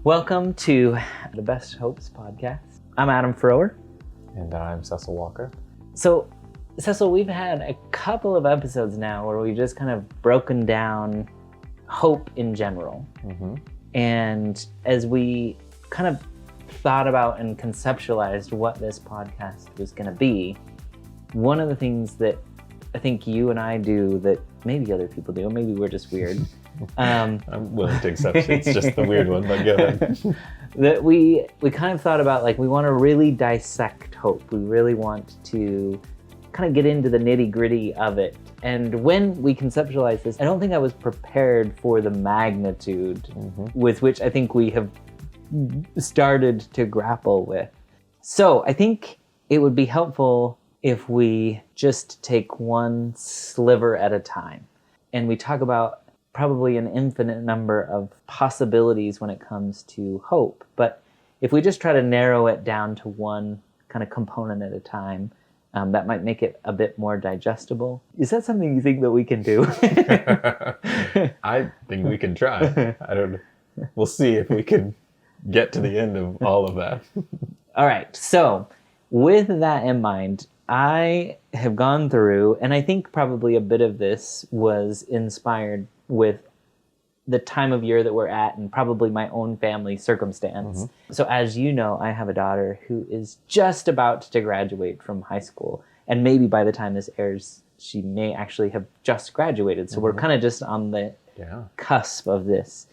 Welcome to the Best Hopes podcast. I'm Adam Frower. And I'm Cecil Walker. So, Cecil, we've had a couple of episodes now where we've just kind of broken down hope in general. Mm-hmm. And as we kind of thought about and conceptualized what this podcast was going to be, one of the things that I think you and I do that maybe other people do, maybe we're just weird. I'm willing to accept it. It's just the weird one, but go ahead. That we kind of thought about, like, we want to really dissect hope. We really want to kind of get into the nitty gritty of it. And when we conceptualized this, I don't think I was prepared for the magnitude with which I think we have started to grapple with. So I think it would be helpful if we just take one sliver at a time and we talk about probably an infinite number of possibilities when it comes to hope. But if we just try to narrow it down to one kind of component at a time, that might make it a bit more digestible. Is that something you think that we can do? I think we can try. We'll see if we can get to the end of all of that. All right. So with that in mind, I have gone through, and I think probably a bit of this was inspired with the time of year that we're at and probably my own family circumstance. So as you know, I have a daughter who is just about to graduate from high school. And maybe by the time this airs, she may actually have just graduated. So we're kind of just on the cusp of this.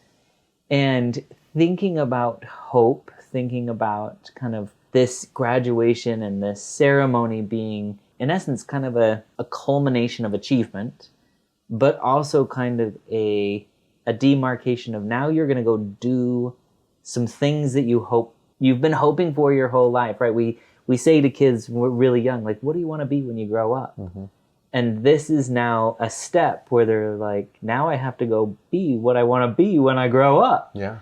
And thinking about hope, thinking about kind of this graduation and this ceremony being, in essence, kind of a culmination of achievement, but also kind of a demarcation of now you're going to go do some things that you've been hoping for your whole life, right? We say to kids when we're really young, like, what do you want to be when you grow up? And this is now a step where they're like, now I have to go be what I want to be when I grow up. Yeah.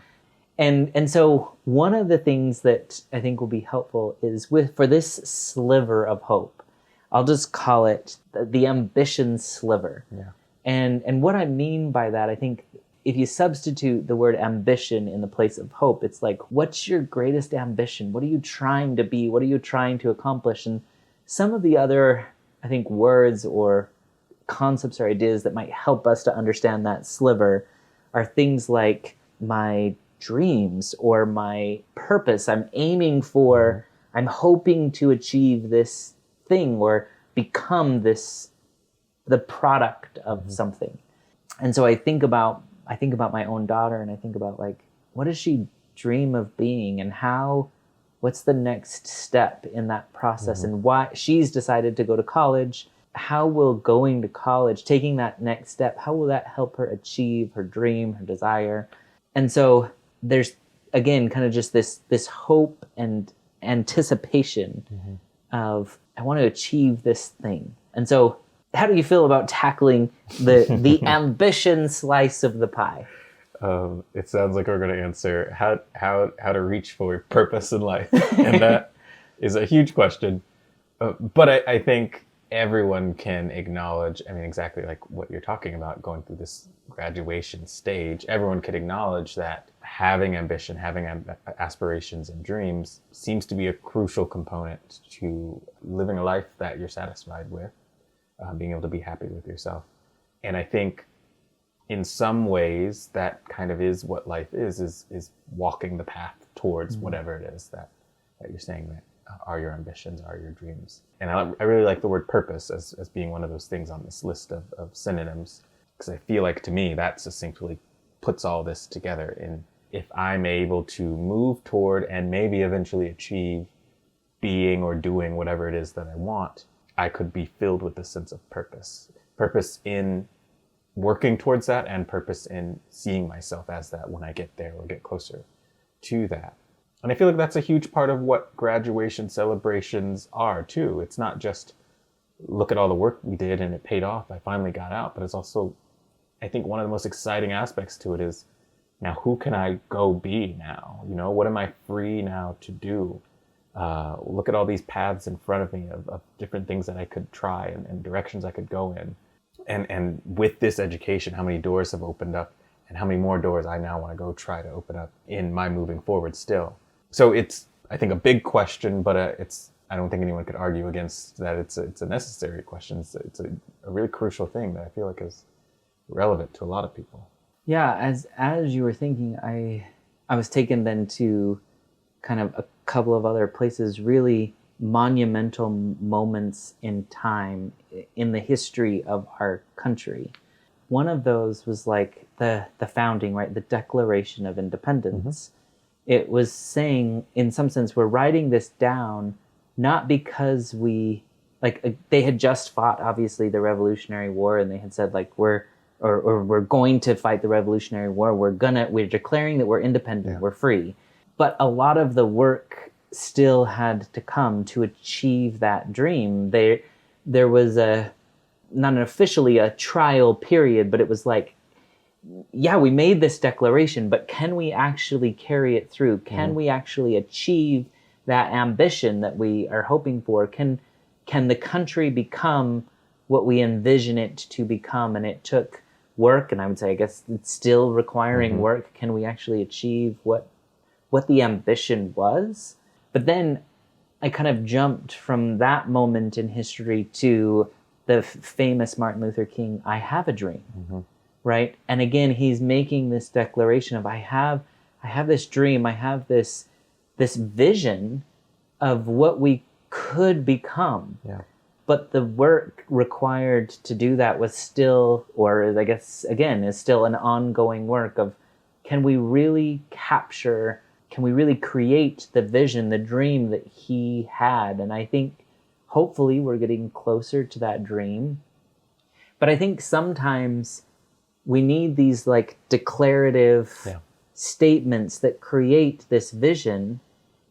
And so one of the things that I think will be helpful is for this sliver of hope, I'll just call it the ambition sliver. Yeah. And what I mean by that, I think if you substitute the word ambition in the place of hope, it's like, what's your greatest ambition? What are you trying to be? What are you trying to accomplish? And some of the other, I think, words or concepts or ideas that might help us to understand that sliver are things like my dreams or my purpose. I'm aiming for, I'm hoping to achieve this thing or become the product of something. And so I think about my own daughter, and I think about, like, what does she dream of being, and what's the next step in that process, and why she's decided to go to college. How will going to college, taking that next step, how will that help her achieve her dream, her desire? And so there's, again, kind of just this hope and anticipation of, I want to achieve this thing. And so how do you feel about tackling the ambition slice of the pie? It sounds like we're going to answer how to reach for purpose in life. And that is a huge question. But I think everyone can acknowledge, exactly like what you're talking about, going through this graduation stage, everyone could acknowledge that having ambition, having aspirations and dreams seems to be a crucial component to living a life that you're satisfied with. Being able to be happy with yourself. And I think in some ways that kind of is what life is walking the path towards whatever it is that you're saying that are your ambitions, are your dreams. And I really like the word purpose as being one of those things on this list of synonyms, because I feel like, to me, that succinctly puts all this together. In if I'm able to move toward and maybe eventually achieve being or doing whatever it is that I want, I could be filled with a sense of purpose. Purpose in working towards that, and purpose in seeing myself as that when I get there or get closer to that. And I feel like that's a huge part of what graduation celebrations are too. It's not just, look at all the work we did and it paid off, I finally got out, but it's also, I think one of the most exciting aspects to it is, now who can I go be now? What am I free now to do? Look at all these paths in front of me of different things that I could try and directions I could go in. And with this education, how many doors have opened up and how many more doors I now want to go try to open up in my moving forward still. So it's, I think, a big question, but I don't think anyone could argue against that. It's a necessary question. It's a really crucial thing that I feel like is relevant to a lot of people. Yeah, as you were thinking, I was taken then to kind of a couple of other places, really monumental moments in time in the history of our country. One of those was like the founding, right? The Declaration of Independence. It was saying, in some sense, we're writing this down not because they had just fought, obviously, the Revolutionary War, and they had said, like, we're going to fight the Revolutionary War. We're declaring that we're independent, we're free. But a lot of the work still had to come to achieve that dream. There was not officially a trial period, but it was like, yeah, we made this declaration, but can we actually carry it through? Can we actually achieve that ambition that we are hoping for? Can the country become what we envision it to become? And it took work, and I would say, I guess it's still requiring work. Can we actually achieve what the ambition was? But then I kind of jumped from that moment in history to the famous Martin Luther King, I have a dream, right? And again, he's making this declaration of, I have this dream, I have this vision of what we could become. Yeah. But the work required to do that was still, or I guess, again, is still an ongoing work of, can we really create the vision, the dream that he had? And I think hopefully we're getting closer to that dream. But I think sometimes we need these like declarative statements that create this vision.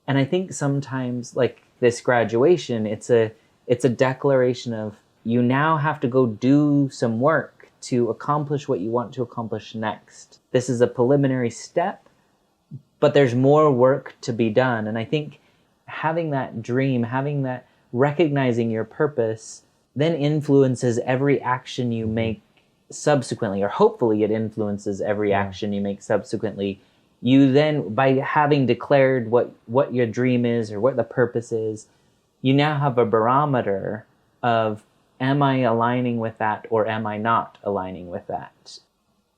And I think sometimes, like this graduation, it's a declaration of, you now have to go do some work to accomplish what you want to accomplish next. This is a preliminary step, but there's more work to be done. And I think having that dream, having that, recognizing your purpose, then influences every action you make subsequently, or hopefully it influences every action you make subsequently. You then, by having declared what your dream is or what the purpose is, you now have a barometer of, am I aligning with that or am I not aligning with that?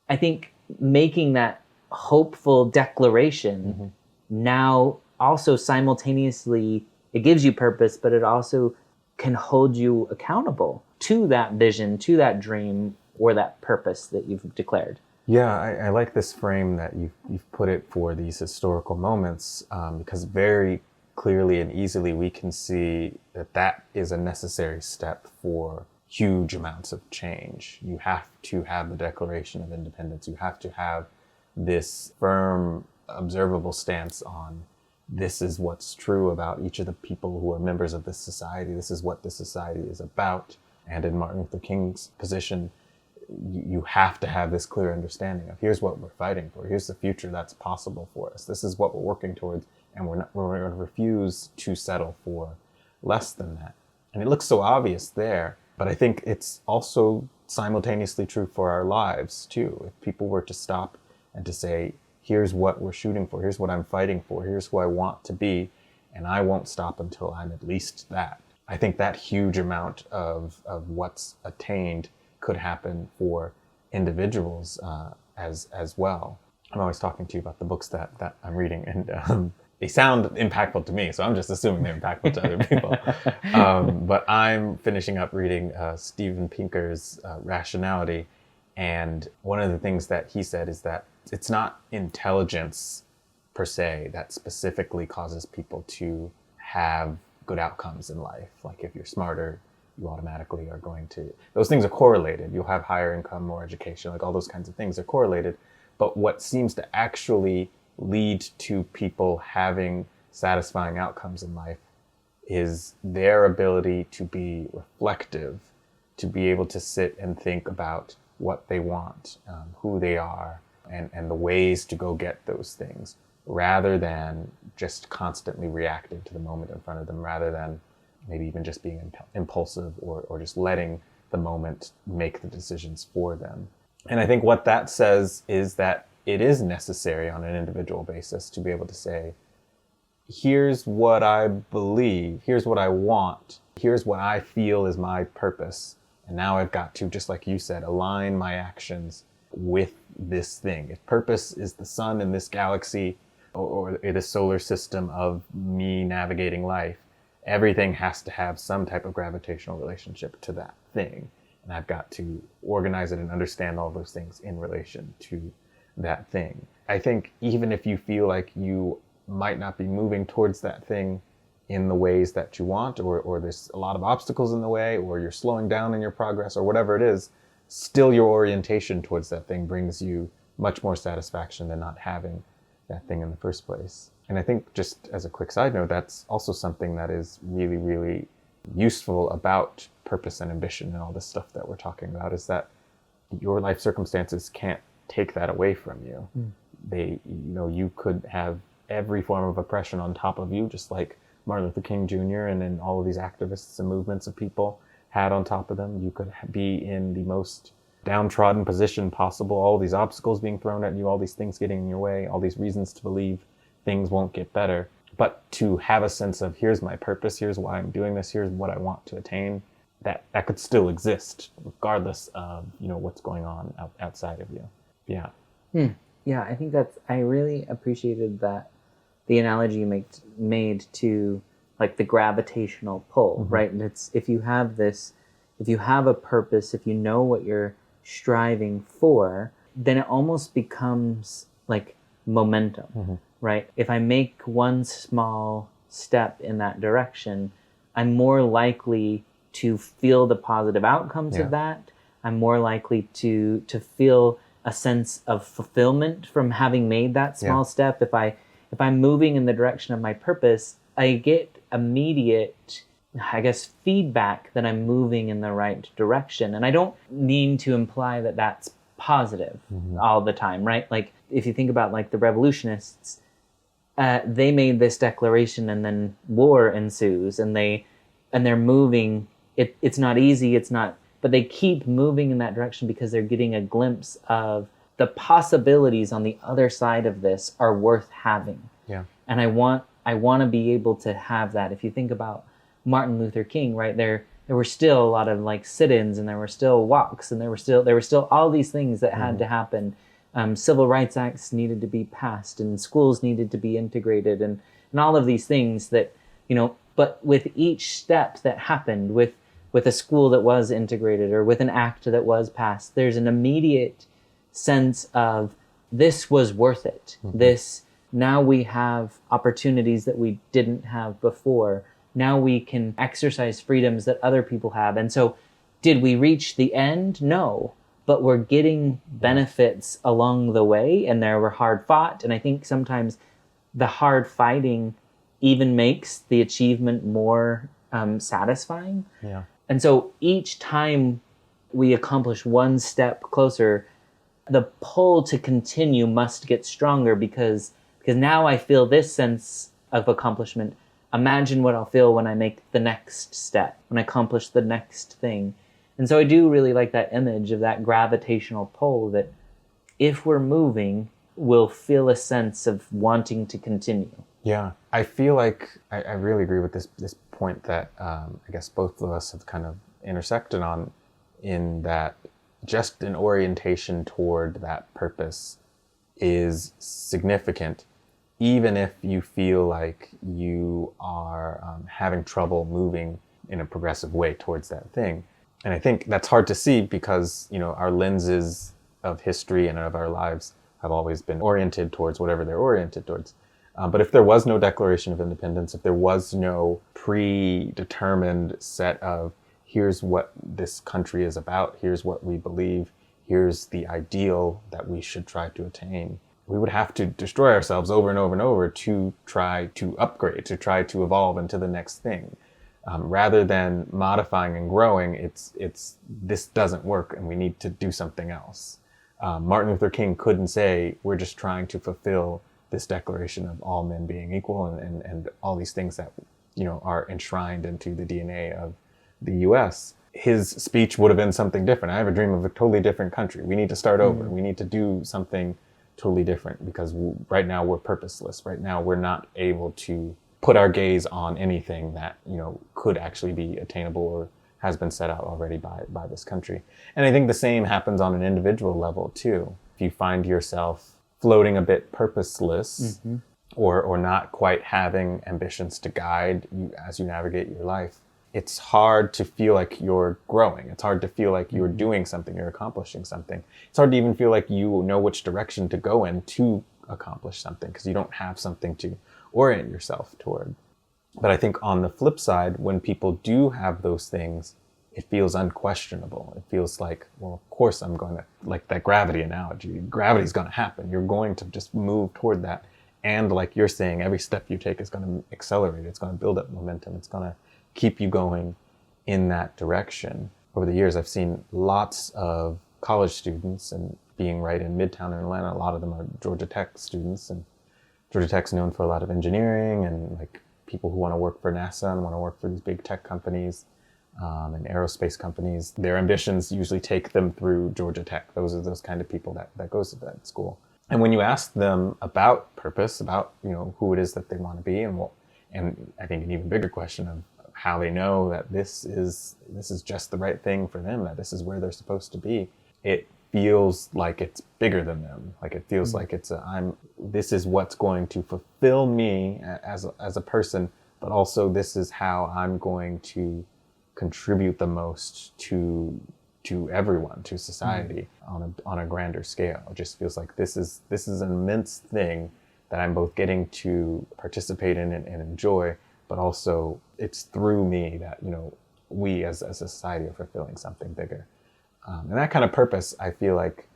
I think making that hopeful declaration now also simultaneously, it gives you purpose, but it also can hold you accountable to that vision, to that dream, or that purpose that you've declared. Yeah, I like this frame that you've put it for these historical moments, because very clearly and easily we can see that is a necessary step for huge amounts of change. You have to have the Declaration of Independence. You have to have this firm, observable stance on, this is what's true about each of the people who are members of this society. This is what this society is about. And in Martin Luther King's position, you have to have this clear understanding of, here's what we're fighting for. Here's the future that's possible for us. This is what we're working towards. And we're going to refuse to settle for less than that. And it looks so obvious there, but I think it's also simultaneously true for our lives too. If people were to stop and to say, here's what we're shooting for, here's what I'm fighting for, here's who I want to be, and I won't stop until I'm at least that. I think that huge amount of what's attained could happen for individuals as well. I'm always talking to you about the books that I'm reading, and they sound impactful to me, so I'm just assuming they're impactful to other people. But I'm finishing up reading Steven Pinker's Rationality, and one of the things that he said is that it's not intelligence per se that specifically causes people to have good outcomes in life. Like if you're smarter, you automatically are going to, those things are correlated. You'll have higher income, more education, like all those kinds of things are correlated. But what seems to actually lead to people having satisfying outcomes in life is their ability to be reflective, to be able to sit and think about what they want, who they are, and the ways to go get those things, rather than just constantly reacting to the moment in front of them, rather than maybe even just being impulsive or just letting the moment make the decisions for them. And I think what that says is that it is necessary on an individual basis to be able to say, here's what I believe, here's what I want, here's what I feel is my purpose. And now I've got to, just like you said, align my actions with this thing. If purpose is the sun in this galaxy or the solar system of me navigating life, everything has to have some type of gravitational relationship to that thing. And I've got to organize it and understand all those things in relation to that thing. I think even if you feel like you might not be moving towards that thing in the ways that you want, or there's a lot of obstacles in the way, or you're slowing down in your progress, or whatever it is, still your orientation towards that thing brings you much more satisfaction than not having that thing in the first place. And I think, just as a quick side note, that's also something that is really, really useful about purpose and ambition and all this stuff that we're talking about, is that your life circumstances can't take that away from you. They, you could have every form of oppression on top of you, just like Martin Luther King Jr. and then all of these activists and movements of people had on top of them. You could be in the most downtrodden position possible, all these obstacles being thrown at you, all these things getting in your way, all these reasons to believe things won't get better. But to have a sense of, here's my purpose, here's why I'm doing this, here's what I want to attain, that could still exist regardless of, what's going on outside of you. Yeah. Yeah, I think I really appreciated that, the analogy you made to like the gravitational pull, right? And it's, if you have a purpose, if you know what you're striving for, then it almost becomes like momentum, right? If I make one small step in that direction, I'm more likely to feel the positive outcomes of that. I'm more likely to feel a sense of fulfillment from having made that small step. If I'm moving in the direction of my purpose, I get immediate, I guess, feedback that I'm moving in the right direction. And I don't mean to imply that that's positive all the time, right? Like, if you think about like the revolutionists, they made this declaration and then war ensues, and they're moving. It's not easy. But they keep moving in that direction because they're getting a glimpse of the possibilities on the other side of this are worth having. Yeah. And I want to be able to have that. If you think about Martin Luther King, right, there were still a lot of like sit-ins, and there were still walks, and there were still all these things that had to happen. Civil rights acts needed to be passed, and schools needed to be integrated, and all of these things that, but with each step that happened, with a school that was integrated or with an act that was passed, there's an immediate sense of, this was worth it. Now we have opportunities that we didn't have before. Now we can exercise freedoms that other people have. And so, did we reach the end? No, but we're getting benefits along the way, and there were hard fought. And I think sometimes the hard fighting even makes the achievement more satisfying. Yeah. And so each time we accomplish one step closer, the pull to continue must get stronger, because now I feel this sense of accomplishment. Imagine what I'll feel when I make the next step, when I accomplish the next thing. And so I do really like that image of that gravitational pull, that if we're moving, we'll feel a sense of wanting to continue. Yeah, I feel like I really agree with this point that I guess both of us have kind of intersected on, in that just an orientation toward that purpose is significant, even if you feel like you are having trouble moving in a progressive way towards that thing. And I think that's hard to see because, our lenses of history and of our lives have always been oriented towards whatever they're oriented towards. But if there was no Declaration of Independence, if there was no predetermined set of, here's what this country is about, here's what we believe, here's the ideal that we should try to attain, we would have to destroy ourselves over and over and over to try to upgrade, to try to evolve into the next thing. Rather than modifying and growing, it's this doesn't work and we need to do something else. Martin Luther King couldn't say, we're just trying to fulfill this declaration of all men being equal and all these things that, are enshrined into the DNA of the US. his speech would have been something different. I have a dream of a totally different country. We need to start over. We need to do something totally different because right now we're purposeless. Right now we're not able to put our gaze on anything that, could actually be attainable or has been set out already by this country. And I think the same happens on an individual level too. If you find yourself floating a bit purposeless or not quite having ambitions to guide you as you navigate your life, it's hard to feel like you're growing. It's hard to feel like you're doing something, you're accomplishing something. It's hard to even feel like you know which direction to go in to accomplish something because you don't have something to orient yourself toward. But I think on the flip side, when people do have those things, it feels unquestionable. It feels like, well, of course I'm going to, like that gravity analogy, gravity's going to happen. You're going to just move toward that. And like you're saying, every step you take is going to accelerate. It's going to build up momentum. It's going to keep you going in that direction. Over the years, I've seen lots of college students, and being right in Midtown in Atlanta, a lot of them are Georgia Tech students, and Georgia Tech's known for a lot of engineering and like people who want to work for NASA and want to work for these big tech companies and aerospace companies. Their ambitions usually take them through Georgia Tech. Those are those kind of people that goes to that school. And when you ask them about purpose, about who it is that they want to be, and I think an even bigger question of how they know that this is just the right thing for them, that this is where they're supposed to be, it feels like it's bigger than them. Like it feels like this is what's going to fulfill me as a person, but also this is how I'm going to contribute the most to everyone, to society on a grander scale. It just feels like this is an immense thing that I'm both getting to participate in and enjoy, but also it's through me that we as a society are fulfilling something bigger. And that kind of purpose, I feel like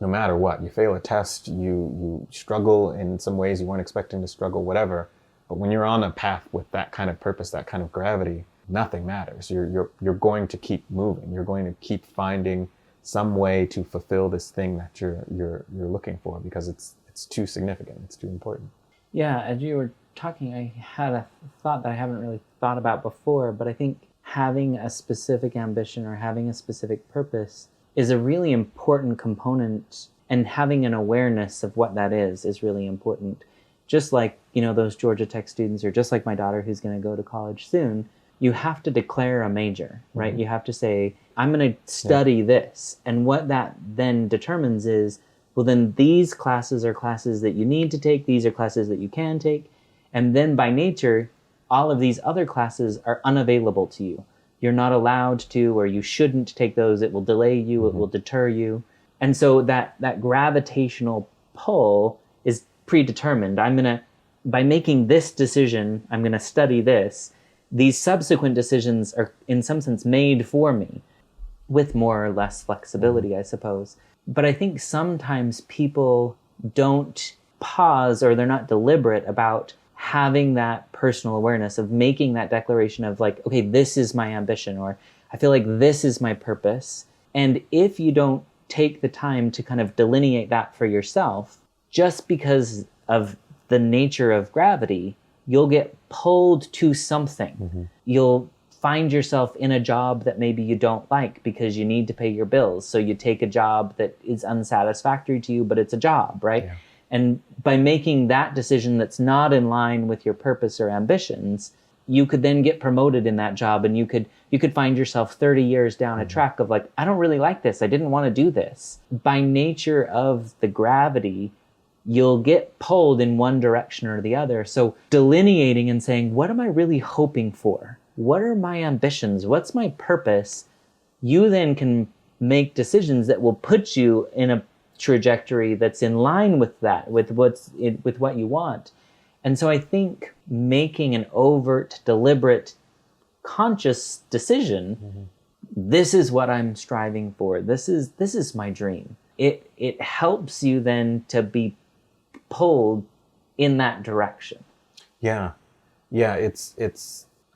no matter what, you fail a test, you struggle in some ways you weren't expecting to struggle, whatever. But when you're on a path with that kind of purpose, that kind of gravity, nothing matters. You're going to keep moving. You're going to keep finding some way to fulfill this thing that you're looking for because it's too significant. It's too important. Yeah, as you were talking, I had a thought that I haven't really thought about before, but I think having a specific ambition or having a specific purpose is a really important component, and having an awareness of what that is really important. Just like, those Georgia Tech students, or just like my daughter who's going to go to college soon, you have to declare a major, right? You have to say, I'm going to study this. And what that then determines is, well, then these classes are classes that you need to take. These are classes that you can take. And then by nature, all of these other classes are unavailable to you. You're not allowed to, or you shouldn't take those. It will delay you. It will deter you. And so that gravitational pull is predetermined. By making this decision, I'm going to study this. These subsequent decisions are in some sense made for me with more or less flexibility, I suppose. But I think sometimes people don't pause, or they're not deliberate about having that personal awareness of making that declaration of like, okay, this is my ambition, or I feel like this is my purpose. And if you don't take the time to kind of delineate that for yourself, just because of the nature of gravity, you'll get pulled to something. You'll find yourself in a job that maybe you don't like because you need to pay your bills. So you take a job that is unsatisfactory to you, but it's a job, right? Yeah. And by making that decision that's not in line with your purpose or ambitions, you could then get promoted in that job, and you could find yourself 30 years down a track of like, I don't really like this. I didn't want to do this. By nature of the gravity, you'll get pulled in one direction or the other. So delineating and saying, what am I really hoping for? What are my ambitions? What's my purpose? You then can make decisions that will put you in a trajectory that's in line with that, with what you want. And so I think making an overt, deliberate, conscious decision, this is what I'm striving for. This is my dream. It helps you then to be pulled in that direction. Yeah.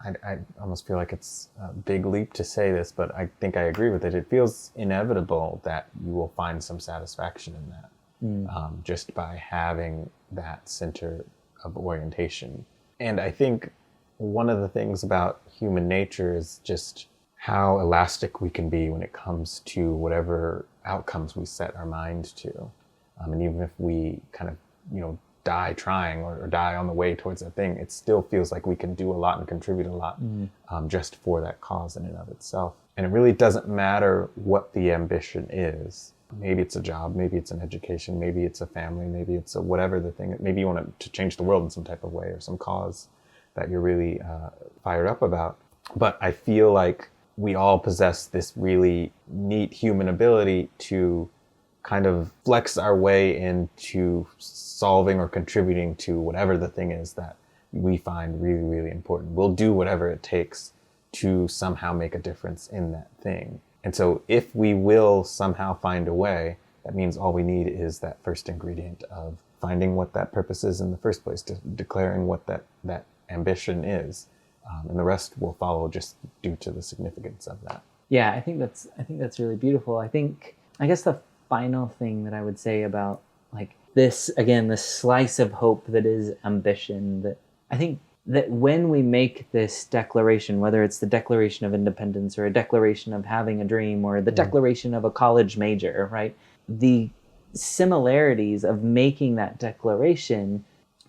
I almost feel like it's a big leap to say this, but I think I agree with it. It feels inevitable that you will find some satisfaction in that, just by having that center of orientation. And I think one of the things about human nature is just how elastic we can be when it comes to whatever outcomes we set our mind to. And even if we kind of, die trying or die on the way towards that thing, it still feels like we can do a lot and contribute a lot just for that cause in and of itself. And it really doesn't matter what the ambition is. Maybe it's a job, maybe it's an education, maybe it's a family, maybe it's a whatever the thing. Maybe you want to change the world in some type of way or some cause that you're really fired up about. But I feel like we all possess this really neat human ability to kind of flex our way into solving or contributing to whatever the thing is that we find really, really important. We'll do whatever it takes to somehow make a difference in that thing. And so if we will somehow find a way, that means all we need is that first ingredient of finding what that purpose is in the first place, declaring what that ambition is. And the rest will follow just due to the significance of that. Yeah, I think that's really beautiful. I guess the final thing that I would say about like this slice of hope that is ambition, that I think that when we make this declaration, whether it's the Declaration of Independence or a declaration of having a dream or the declaration of a college major, right? The similarities of making that declaration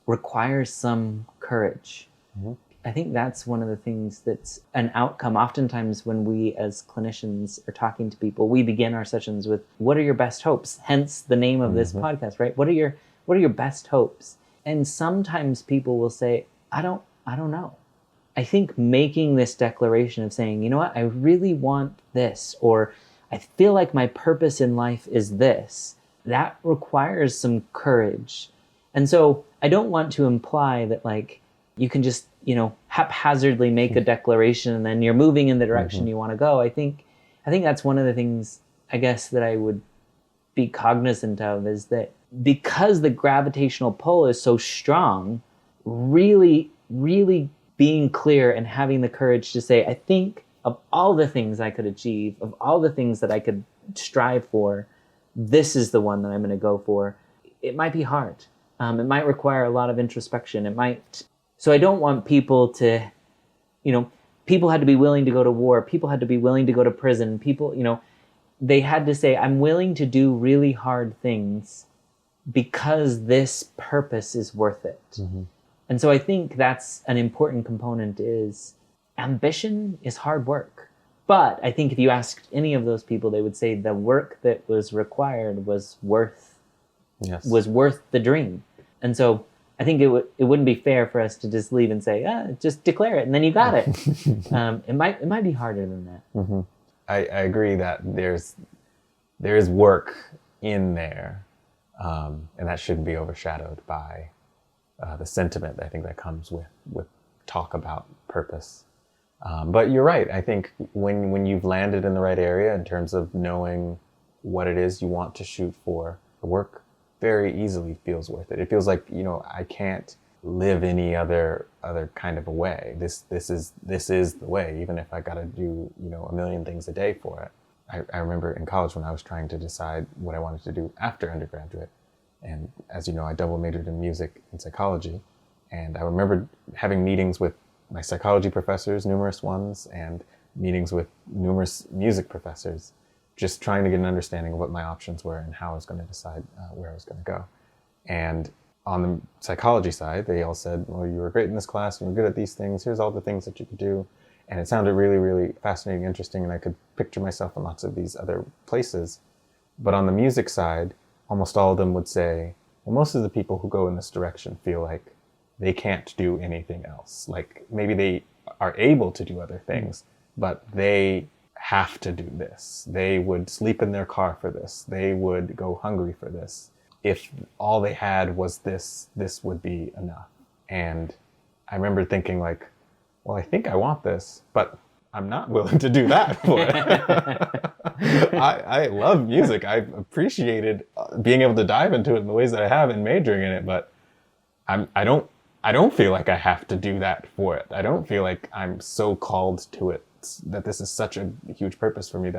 requires some courage. Mm-hmm. I think that's one of the things that's an outcome. Oftentimes when we as clinicians are talking to people, we begin our sessions with, what are your best hopes? Hence the name of this podcast, right? What are your best hopes? And sometimes people will say, I don't know. I think making this declaration of saying, you know what, I really want this, or I feel like my purpose in life is this, that requires some courage. And so I don't want to imply that like you can just, haphazardly make a declaration and then you're moving in the direction you want to go. I think that's one of the things, I guess, that I would be cognizant of, is that because the gravitational pull is so strong, really, really being clear and having the courage to say, I think of all the things I could achieve, of all the things that I could strive for, this is the one that I'm going to go for. It might be hard. It might require a lot of introspection. So I don't want people to, people had to be willing to go to war. People had to be willing to go to prison. People, they had to say, I'm willing to do really hard things because this purpose is worth it. Mm-hmm. And so I think that's an important component, is ambition is hard work. But I think if you asked any of those people, they would say the work that was required was worth the dream. And so I think it wouldn't be fair for us to just leave and say, just declare it and then you got it. It might be harder than that. Mm-hmm. I agree that there is work in there, and that shouldn't be overshadowed by the sentiment I think that comes with talk about purpose. But you're right. I think when you've landed in the right area in terms of knowing what it is you want to shoot for, the work very easily feels worth it. It feels like, I can't live any other kind of a way. This is the way, even if I got to do, a million things a day for it. I remember in college when I was trying to decide what I wanted to do after undergraduate. And as you know, I double majored in music and psychology. And I remember having meetings with my psychology professors, numerous ones, and meetings with numerous music professors, just trying to get an understanding of what my options were and how I was going to decide where I was going to go. And on the psychology side, they all said, well, you were great in this class and you're good at these things. Here's all the things that you could do. And it sounded really, really fascinating, interesting, and I could picture myself in lots of these other places. But on the music side, almost all of them would say, well, most of the people who go in this direction feel like they can't do anything else. Like maybe they are able to do other things, but they have to do this. They would sleep in their car for this. They would go hungry for this. If all they had was this would be enough. And I remember thinking like, well, I think I want this, but I'm not willing to do that for it. I love music. I've appreciated being able to dive into it in the ways that I have and majoring in it, but I don't feel like I have to do that for it. I don't feel like I'm so called to it, that this is such a huge purpose for me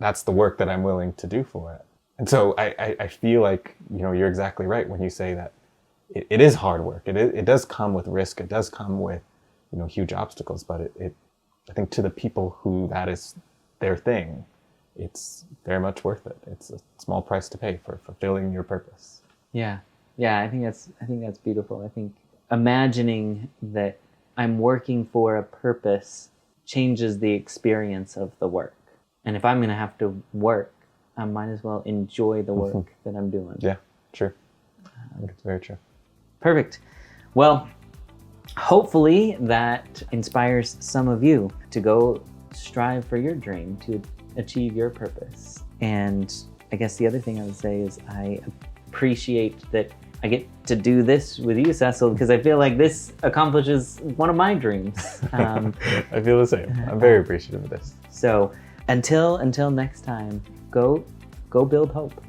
that's the work that I'm willing to do for it. And so I feel like, you're exactly right when you say that it is hard work. It does come with risk. It does come with, huge obstacles, but I think to the people who that is their thing, it's very much worth it. It's a small price to pay for fulfilling your purpose. Yeah. Yeah, I think that's beautiful. I think imagining that I'm working for a purpose changes the experience of the work. And if I'm going to have to work, I might as well enjoy the work that I'm doing. Yeah, true. I think it's very true. Perfect. Well, hopefully that inspires some of you to go strive for your dream, to achieve your purpose. And I guess the other thing I would say is I appreciate that I get to do this with you, Cecil, because I feel like this accomplishes one of my dreams. I feel the same. I'm very appreciative of this. So until next time, go build hope.